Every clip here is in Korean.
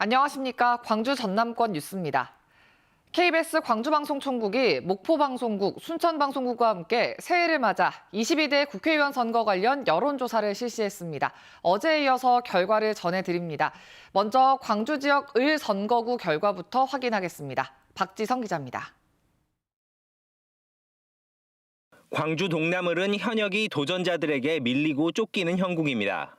안녕하십니까. 광주 전남권 뉴스입니다. KBS 광주방송총국이 목포방송국, 순천방송국과 함께 새해를 맞아 22대 국회의원 선거 관련 여론조사를 실시했습니다. 어제에 이어서 결과를 전해드립니다. 먼저 광주 지역 을 선거구 결과부터 확인하겠습니다. 박지성 기자입니다. 광주 동남을은 현역이 도전자들에게 밀리고 쫓기는 형국입니다.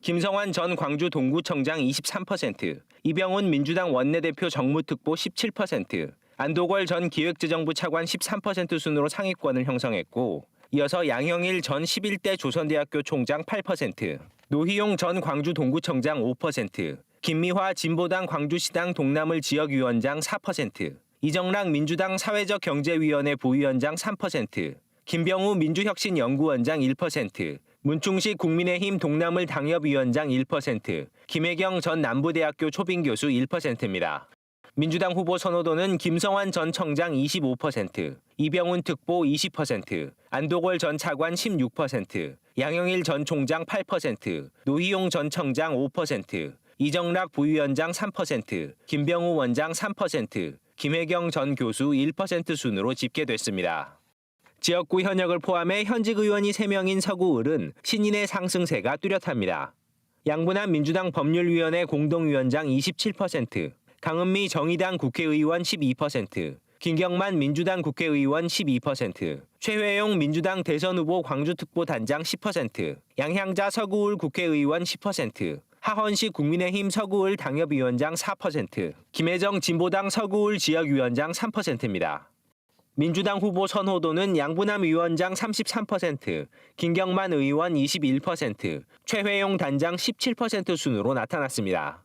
김성환 전 광주 동구청장 23%, 이병훈 민주당 원내대표 정무특보 17%, 안도걸 전 기획재정부 차관 13% 순으로 상위권을 형성했고, 이어서 양형일 전 11대 조선대학교 총장 8%, 노희용 전 광주 동구청장 5%, 김미화 진보당 광주시당 동남을 지역위원장 4%, 이정락 민주당 사회적경제위원회 부위원장 3%, 김병우 민주혁신연구원장 1%, 문충식 국민의힘 동남을 당협위원장 1%, 김혜경 전 남부대학교 초빙교수 1%입니다. 민주당 후보 선호도는 김성환 전 청장 25%, 이병훈 특보 20%, 안도걸 전 차관 16%, 양영일 전 총장 8%, 노희용 전 청장 5%, 이정락 부위원장 3%, 김병우 원장 3%, 김혜경 전 교수 1% 순으로 집계됐습니다. 지역구 현역을 포함해 현직 의원이 3명인 서구을은 신인의 상승세가 뚜렷합니다. 양분한 민주당 법률위원회 공동위원장 27%, 강은미 정의당 국회의원 12%, 김경만 민주당 국회의원 12%, 최회용 민주당 대선 후보 광주특보단장 10%, 양향자 서구을 국회의원 10%, 하헌식 국민의힘 서구을 당협위원장 4%, 김혜정 진보당 서구을 지역위원장 3%입니다. 민주당 후보 선호도는 양분함 위원장 33%, 김경만 의원 21%, 최회용 단장 17% 순으로 나타났습니다.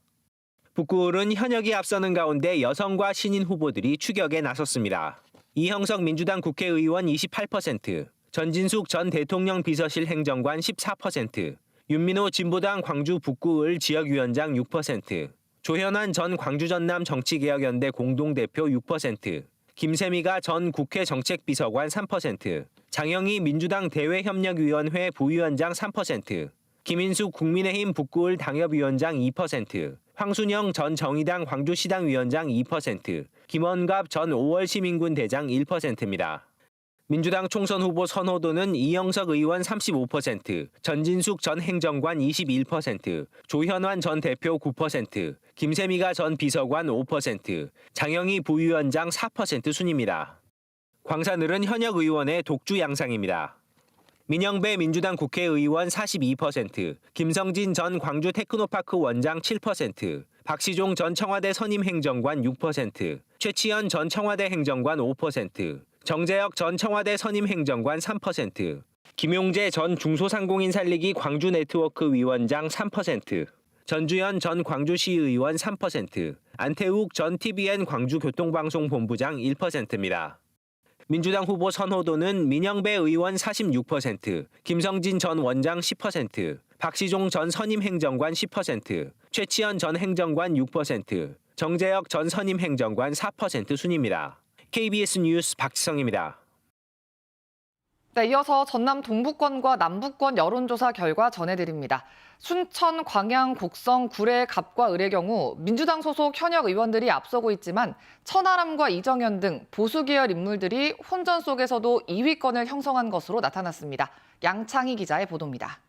북구을은 현역이 앞서는 가운데 여성과 신인 후보들이 추격에 나섰습니다. 이형석 민주당 국회의원 28%, 전진숙 전 대통령 비서실 행정관 14%, 윤민호 진보당 광주 북구을 지역위원장 6%, 조현환 전 광주 전남 정치개혁연대 공동대표 6%, 김세미가 전 국회 정책비서관 3%, 장영희 민주당 대외협력위원회 부위원장 3%, 김인숙 국민의힘 북구을 당협위원장 2%, 황순영 전 정의당 광주시당 위원장 2%, 김원갑 전 5월 시민군 대장 1%입니다. 민주당 총선 후보 선호도는 이영석 의원 35%, 전진숙 전 행정관 21%, 조현환 전 대표 9%, 김세미가 전 비서관 5%, 장영희 부위원장 4% 순입니다. 광산을은 현역 의원의 독주 양상입니다. 민영배 민주당 국회의원 42%, 김성진 전 광주 테크노파크 원장 7%, 박시종 전 청와대 선임행정관 6%, 최치현 전 청와대 행정관 5%, 정재혁 전 청와대 선임행정관 3%, 김용재 전 중소상공인 살리기 광주네트워크 위원장 3%, 전주현 전 광주시의원 3%, 안태욱 전 TVN 광주교통방송본부장 1%입니다. 민주당 후보 선호도는 민영배 의원 46%, 김성진 전 원장 10%, 박시종 전 선임행정관 10%, 최치현 전 행정관 6%, 정재혁 전 선임행정관 4% 순입니다. KBS 뉴스 박지성입니다. 네, 이어서 전남 동부권과 남부권 여론조사 결과 전해드립니다. 순천, 광양, 곡성, 구례, 갑과 을의 경우 민주당 소속 현역 의원들이 앞서고 있지만 천하람과 이정현 등 보수 계열 인물들이 혼전 속에서도 2위권을 형성한 것으로 나타났습니다. 양창희 기자의 보도입니다.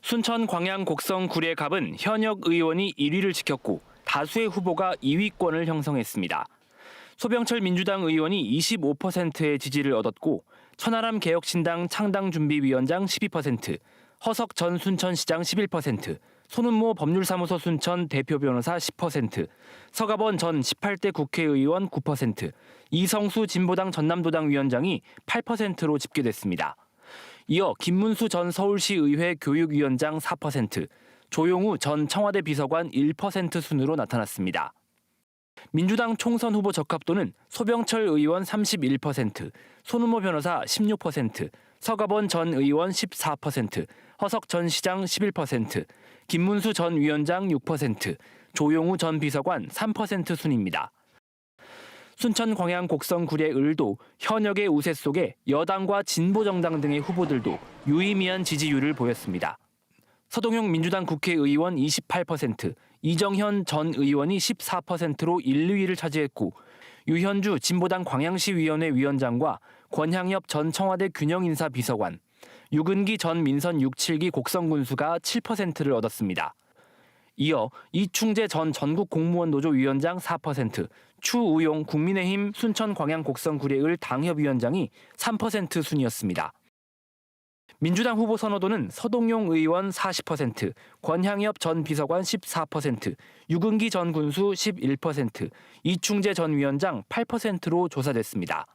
순천, 광양, 곡성, 구례, 갑은 현역 의원이 1위를 지켰고 다수의 후보가 2위권을 형성했습니다. 소병철 민주당 의원이 25%의 지지를 얻었고 천하람 개혁신당 창당준비위원장 12%, 허석 전 순천시장 11%, 손은모 법률사무소 순천 대표 변호사 10%, 서가번 전 18대 국회의원 9%, 이성수 진보당 전남도당 위원장이 8%로 집계됐습니다. 이어 김문수 전 서울시의회 교육위원장 4%, 조용우 전 청와대 비서관 1% 순으로 나타났습니다. 민주당 총선 후보 적합도는 소병철 의원 31%, 손은모 변호사 16%, 서가번 전 의원 14%, 허석 전 시장 11%, 김문수 전 위원장 6%, 조용우 전 비서관 3% 순입니다. 순천, 광양, 곡성, 구례, 을도 현역의 우세 속에 여당과 진보정당 등의 후보들도 유의미한 지지율을 보였습니다. 서동용 민주당 국회의원 28%, 이정현 전 의원이 14%로 1, 2위를 차지했고 유현주 진보당 광양시위원회 위원장과 권향엽 전 청와대 균형인사 비서관, 유근기 전 민선 6.7기 곡성군수가 7%를 얻었습니다. 이어 이충재 전 전국공무원노조 위원장 4%, 추우용 국민의힘 순천광양 곡성구례을 당협위원장이 3% 순이었습니다. 민주당 후보 선호도는 서동용 의원 40%, 권향엽 전 비서관 14%, 유근기 전 군수 11%, 이충재 전 위원장 8%로 조사됐습니다.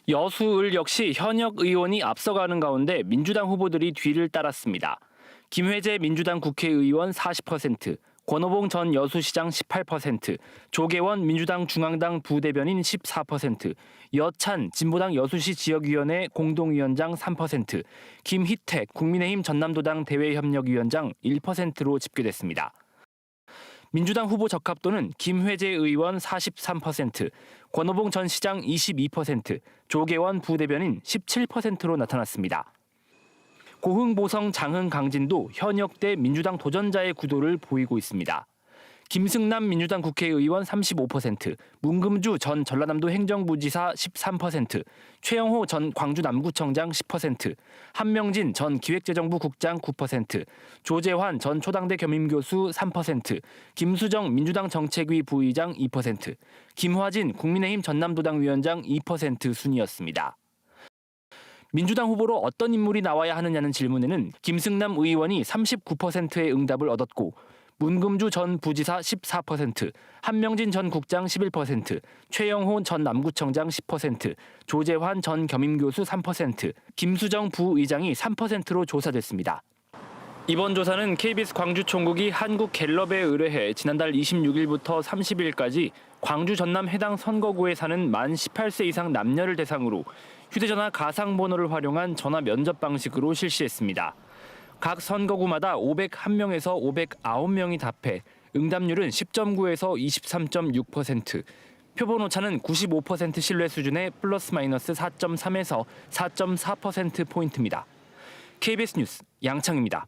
여수을 역시 현역 의원이 앞서가는 가운데 민주당 후보들이 뒤를 따랐습니다. 김회재 민주당 국회의원 40%, 권오봉 전 여수시장 18%, 조계원 민주당 중앙당 부대변인 14%, 여찬 진보당 여수시 지역위원회 공동위원장 3%, 김희택 국민의힘 전남도당 대외협력위원장 1%로 집계됐습니다. 민주당 후보 적합도는 김회재 의원 43%, 권오봉 전 시장 22%, 조계원 부대변인 17%로 나타났습니다. 고흥, 보성, 장흥, 강진도 현역대 민주당 도전자의 구도를 보이고 있습니다. 김승남 민주당 국회의원 35%, 문금주 전 전라남도 행정부지사 13%, 최영호 전 광주 남구청장 10%, 한명진 전 기획재정부 국장 9%, 조재환 전 초당대 겸임교수 3%, 김수정 민주당 정책위 부의장 2%, 김화진 국민의힘 전남도당 위원장 2% 순이었습니다. 민주당 후보로 어떤 인물이 나와야 하느냐는 질문에는 김승남 의원이 39%의 응답을 얻었고 문금주 전 부지사 14%, 한명진 전 국장 11%, 최영호 전 남구청장 10%, 조재환 전 겸임교수 3%, 김수정 부의장이 3%로 조사됐습니다. 이번 조사는 KBS 광주총국이 한국갤럽에 의뢰해 지난달 26일부터 30일까지 광주 전남 해당 선거구에 사는 만 18세 이상 남녀를 대상으로 휴대전화 가상번호를 활용한 전화 면접 방식으로 실시했습니다. 각 선거구마다 501명에서 509명이 답해 응답률은 10.9에서 23.6%, 표본 오차는 95% 신뢰 수준의 플러스 마이너스 4.3에서 4.4%포인트입니다. KBS 뉴스 양창입니다.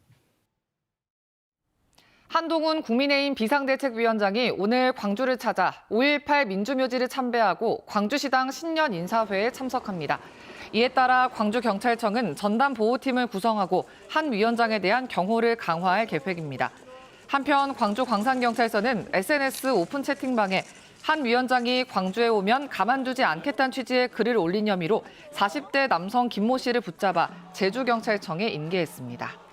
한동훈 국민의힘 비상대책위원장이 오늘 광주를 찾아 5.18 민주묘지를 참배하고 광주시당 신년 인사회에 참석합니다. 이에 따라 광주경찰청은 전담보호팀을 구성하고 한 위원장에 대한 경호를 강화할 계획입니다. 한편 광주광산경찰서는 SNS 오픈 채팅방에 한 위원장이 광주에 오면 가만두지 않겠다는 취지의 글을 올린 혐의로 40대 남성 김모 씨를 붙잡아 제주경찰청에 인계했습니다.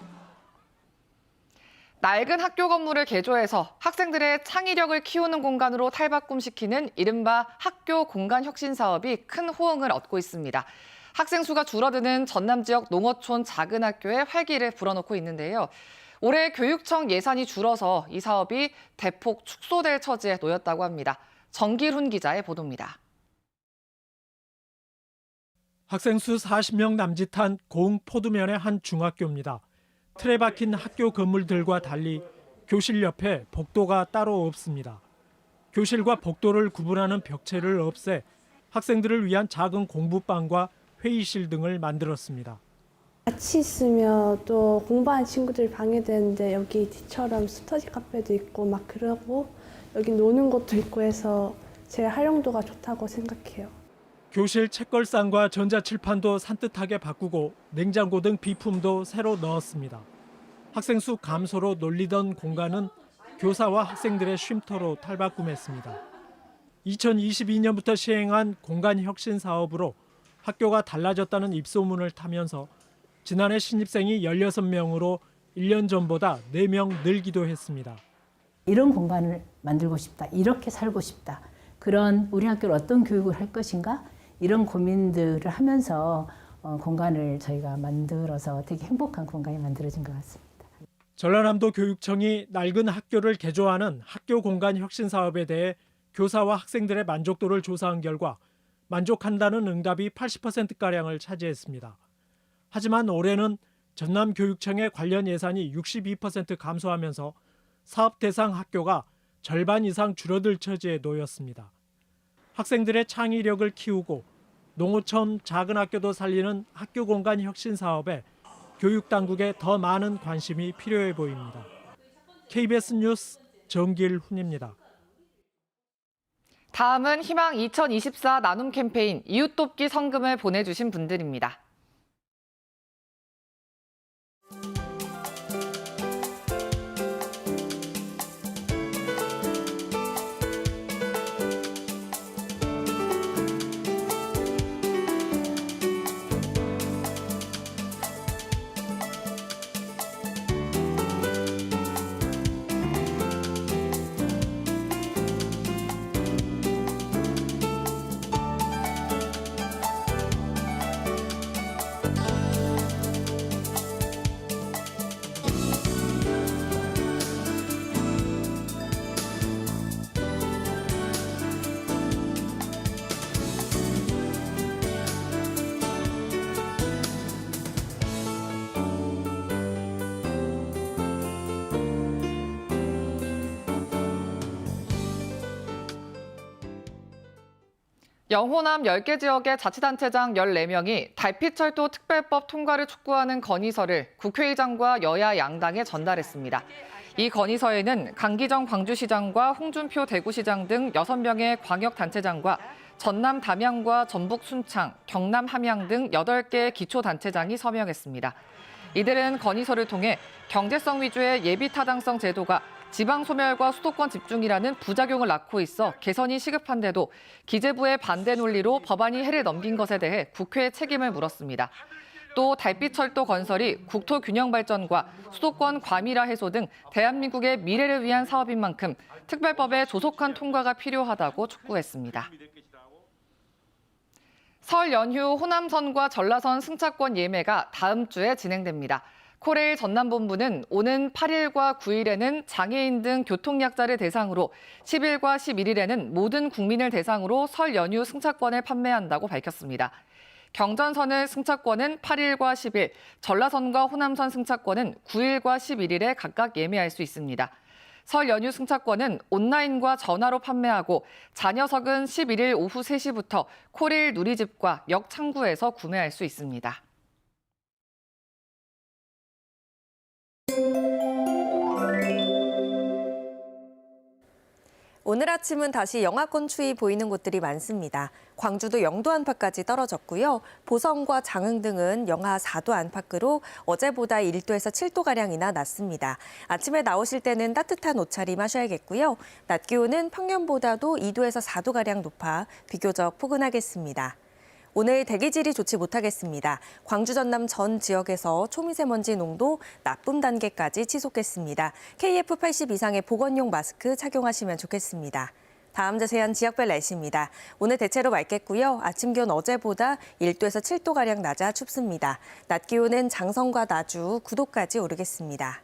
낡은 학교 건물을 개조해서 학생들의 창의력을 키우는 공간으로 탈바꿈시키는 이른바 학교 공간 혁신 사업이 큰 호응을 얻고 있습니다. 학생 수가 줄어드는 전남 지역 농어촌 작은 학교에 활기를 불어넣고 있는데요. 올해 교육청 예산이 줄어서 이 사업이 대폭 축소될 처지에 놓였다고 합니다. 정길훈 기자의 보도입니다. 학생 수 40명 남짓한 고흥 포두면의 한 중학교입니다. 틀에 박힌 학교 건물들과 달리 교실 옆에 복도가 따로 없습니다. 교실과 복도를 구분하는 벽체를 없애 학생들을 위한 작은 공부방과 회의실 등을 만들었습니다. 같이 있으면 또 공부하는 친구들 방해되는데 여기 뒤처럼 스터디 카페도 있고 막 그러고 여기 노는 곳도 있고 해서 제 활용도가 좋다고 생각해요. 교실 책걸상과 전자칠판도 산뜻하게 바꾸고 냉장고 등 비품도 새로 넣었습니다. 학생 수 감소로 놀리던 공간은 교사와 학생들의 쉼터로 탈바꿈했습니다. 2022년부터 시행한 공간혁신 사업으로 학교가 달라졌다는 입소문을 타면서 지난해 신입생이 16명으로 1년 전보다 4명 늘기도 했습니다. 이런 공간을 만들고 싶다, 이렇게 살고 싶다, 그런 우리 학교를 어떤 교육을 할 것인가, 이런 고민들을 하면서 공간을 저희가 만들어서 되게 행복한 공간이 만들어진 것 같습니다. 전라남도 교육청이 낡은 학교를 개조하는 학교 공간 혁신 사업에 대해 교사와 학생들의 만족도를 조사한 결과 만족한다는 응답이 80%가량을 차지했습니다. 하지만 올해는 전남교육청의 관련 예산이 62% 감소하면서 사업 대상 학교가 절반 이상 줄어들 처지에 놓였습니다. 학생들의 창의력을 키우고 농어촌 작은 학교도 살리는 학교 공간 혁신 사업에 교육 당국에 더 많은 관심이 필요해 보입니다. KBS 뉴스 정길훈입니다. 다음은 희망 2024 나눔 캠페인 이웃 돕기 성금을 보내주신 분들입니다. 영호남 10개 지역의 자치단체장 14명이 달빛철도 특별법 통과를 촉구하는 건의서를 국회의장과 여야 양당에 전달했습니다. 이 건의서에는 강기정 광주시장과 홍준표 대구시장 등 6명의 광역단체장과 전남 담양과 전북 순창, 경남 함양 등 8개의 기초단체장이 서명했습니다. 이들은 건의서를 통해 경제성 위주의 예비타당성 제도가 지방 소멸과 수도권 집중이라는 부작용을 낳고 있어 개선이 시급한데도 기재부의 반대 논리로 법안이 해를 넘긴 것에 대해 국회에 책임을 물었습니다. 또 달빛철도 건설이 국토 균형 발전과 수도권 과밀화 해소 등 대한민국의 미래를 위한 사업인 만큼 특별법의 조속한 통과가 필요하다고 촉구했습니다. 설 연휴 호남선과 전라선 승차권 예매가 다음 주에 진행됩니다. 코레일 전남본부는 오는 8일과 9일에는 장애인 등 교통약자를 대상으로 10일과 11일에는 모든 국민을 대상으로 설 연휴 승차권을 판매한다고 밝혔습니다. 경전선의 승차권은 8일과 10일, 전라선과 호남선 승차권은 9일과 11일에 각각 예매할 수 있습니다. 설 연휴 승차권은 온라인과 전화로 판매하고 잔여석은 11일 오후 3시부터 코레일 누리집과 역 창구에서 구매할 수 있습니다. 오늘 아침은 다시 영하권 추위 보이는 곳들이 많습니다. 광주도 영도 안팎까지 떨어졌고요. 보성과 장흥 등은 영하 4도 안팎으로 어제보다 1도에서 7도가량이나 낮습니다. 아침에 나오실 때는 따뜻한 옷차림 하셔야겠고요. 낮 기온은 평년보다도 2도에서 4도가량 높아 비교적 포근하겠습니다. 오늘 대기질이 좋지 못하겠습니다. 광주 전남 전 지역에서 초미세먼지 농도 나쁨 단계까지 치솟겠습니다. KF80 이상의 보건용 마스크 착용하시면 좋겠습니다. 다음 자세한 지역별 날씨입니다. 오늘 대체로 맑겠고요. 아침 기온 어제보다 1도에서 7도가량 낮아 춥습니다. 낮 기온은 장성과 나주 9도까지 오르겠습니다.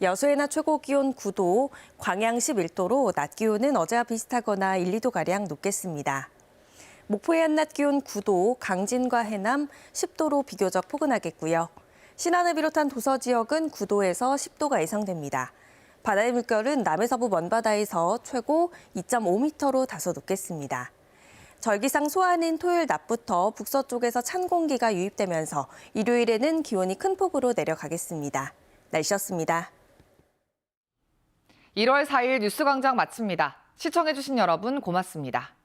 여수의 낮 최고 기온 9도, 광양 11도로 낮 기온은 어제와 비슷하거나 1, 2도가량 높겠습니다. 목포의 한낮 기온 9도, 강진과 해남 10도로 비교적 포근하겠고요. 신안을 비롯한 도서 지역은 9도에서 10도가 예상됩니다. 바다의 물결은 남해서부 먼바다에서 최고 2.5m로 다소 높겠습니다. 절기상 소환인 토요일 낮부터 북서쪽에서 찬 공기가 유입되면서 일요일에는 기온이 큰 폭으로 내려가겠습니다. 날씨였습니다. 1월 4일 뉴스광장 마칩니다. 시청해주신 여러분 고맙습니다.